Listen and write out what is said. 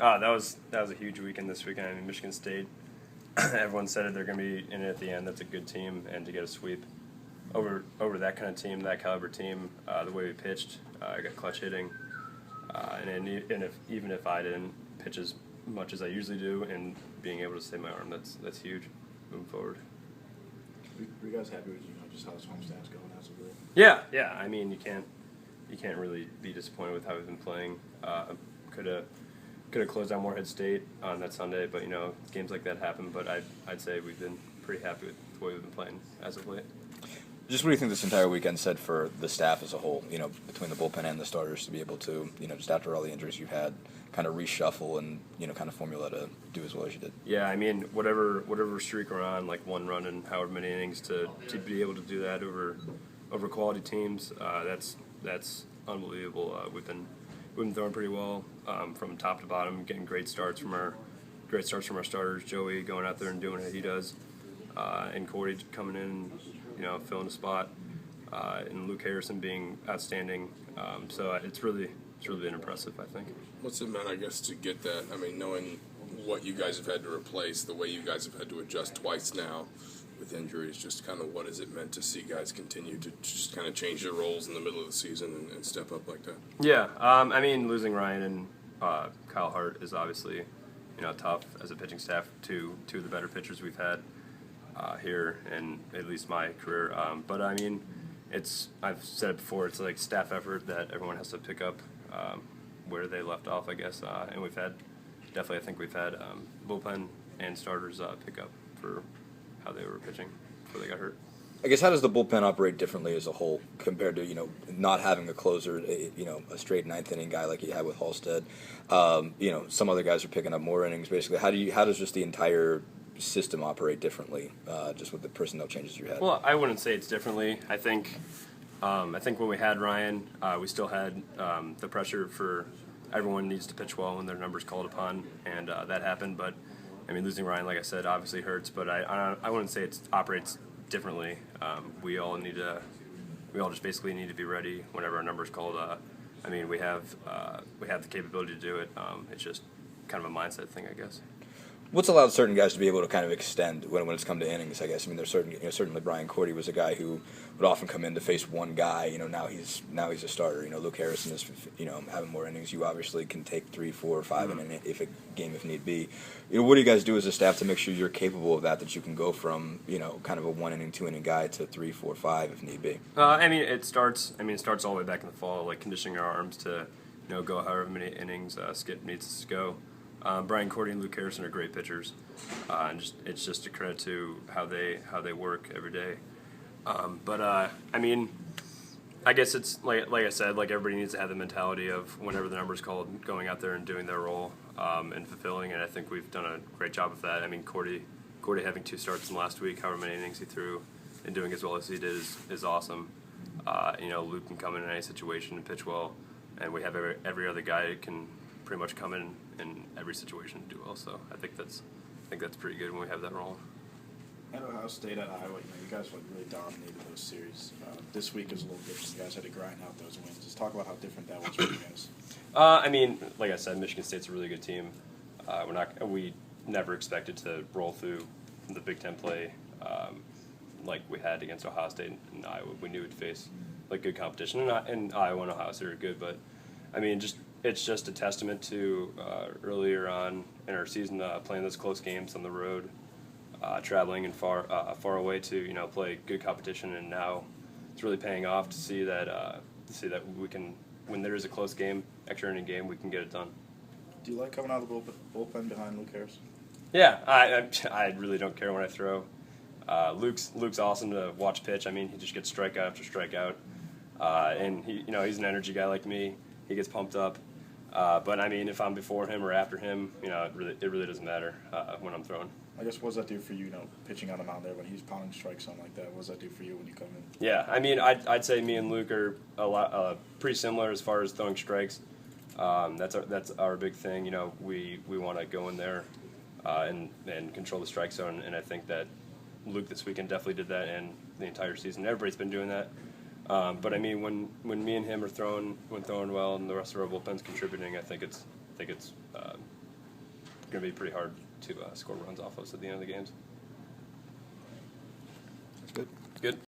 That was a huge weekend this weekend. I mean, Michigan State. Everyone said it, they're going to be in it at the end. That's a good team, and to get a sweep over that kind of team, that caliber team, the way we pitched, I got clutch hitting, and even if I didn't pitch as much as I usually do, and being able to save my arm, that's huge moving forward. Were you guys happy with just how this homestand is going as of late? Yeah. I mean, you can't really be disappointed with how we've been playing. Could have closed out Morehead State on that Sunday, but games like that happen. But I'd say we've been pretty happy with the way we've been playing as of late. Just what do you think this entire weekend said for the staff as a whole? Between the bullpen and the starters, to be able to just after all the injuries you've had, kind of reshuffle and kind of formula to do as well as you did. Yeah, I mean whatever streak we're on, like one run and however many innings, to be able to do that over quality teams, that's unbelievable. We've been throwing pretty well from top to bottom, getting great starts from our starters. Joey going out there and doing what he does, and Corey coming in, filling the spot, and Luke Harrison being outstanding. So it's really been impressive, I think. What's it meant, I guess, to get that? I mean, knowing what you guys have had to replace, the way you guys have had to adjust twice now with injuries, just kind of what has it meant to see guys continue to just kind of change their roles in the middle of the season and step up like that? Yeah, I mean, losing Ryan and Kyle Hart is obviously, tough as a pitching staff. Two of the better pitchers we've had here in at least my career. But I mean, I've said it before, it's like staff effort that everyone has to pick up where they left off, I guess. And we've had, I think we've had bullpen and starters pick up for how they were pitching before they got hurt. I guess how does the bullpen operate differently as a whole compared to not having a closer, a straight ninth inning guy like you had with Halstead? Some other guys are picking up more innings. Basically, how does just the entire system operate differently, just with the personnel changes you had? Well, I wouldn't say it's differently. I think when we had Ryan, we still had the pressure for everyone needs to pitch well when their number's called upon, and that happened. But I mean, losing Ryan, like I said, obviously hurts. But I wouldn't say it operates differently. We all just basically need to be ready whenever our number's called. I mean, we have the capability to do it. It's just kind of a mindset thing, I guess. What's allowed certain guys to be able to kind of extend when it's come to innings, I guess? I mean, there's certainly Brian Cordy was a guy who would often come in to face one guy. Now he's a starter. Luke Harrison is having more innings. You obviously can take 3, 4, 5 in a game if need be. What do you guys do as a staff to make sure you're capable of that? That you can go from kind of a 1 inning, 2 inning guy to 3, 4, 5 if need be. I mean, it starts all the way back in the fall, like conditioning our arms to go however many innings Skip needs us to go. Brian Cordy and Luke Harrison are great pitchers, and it's just a credit to how they work every day. But I mean, I guess it's like I said, like everybody needs to have the mentality of whenever the number's called, going out there and doing their role and fulfilling. And I think we've done a great job of that. I mean, Cordy having 2 starts in the last week, however many innings he threw, and doing as well as he did is awesome. Luke can come in any situation and pitch well, and we have every other guy who can pretty much come in every situation and do well. So I think that's pretty good when we have that role. At Ohio State, at Iowa, you guys really dominated those series. This week is a little different. You guys had to grind out those wins. Just talk about how different that was for you guys. I mean, like I said, Michigan State's a really good team. We never expected to roll through the Big Ten play like we had against Ohio State and Iowa. We knew we'd face good competition, and Iowa and Ohio State are good. But I mean, it's just a testament to earlier on in our season playing those close games on the road, traveling and far away to play good competition, and now it's really paying off to see that we can, when there is a close game, extra inning game, we can get it done. Do you like coming out of the bullpen behind Luke Harrison? Yeah, I really don't care when I throw. Luke's awesome to watch pitch. I mean, he just gets strikeout after strikeout, and he's an energy guy like me. He gets pumped up. But I mean, if I'm before him or after him, it really doesn't matter when I'm throwing. I guess what does that do for you, pitching on the mound there when he's pounding strikes, something like that? What does that do for you when you come in? Yeah, I mean, I'd say me and Luke are a lot pretty similar as far as throwing strikes. That's our big thing. We want to go in there and control the strike zone, and I think that Luke this weekend definitely did that, and the entire season. Everybody's been doing that. But I mean, when me and him are throwing well, and the rest of our bullpen's contributing, I think it's going to be pretty hard to score runs off us at the end of the games. That's good. Good.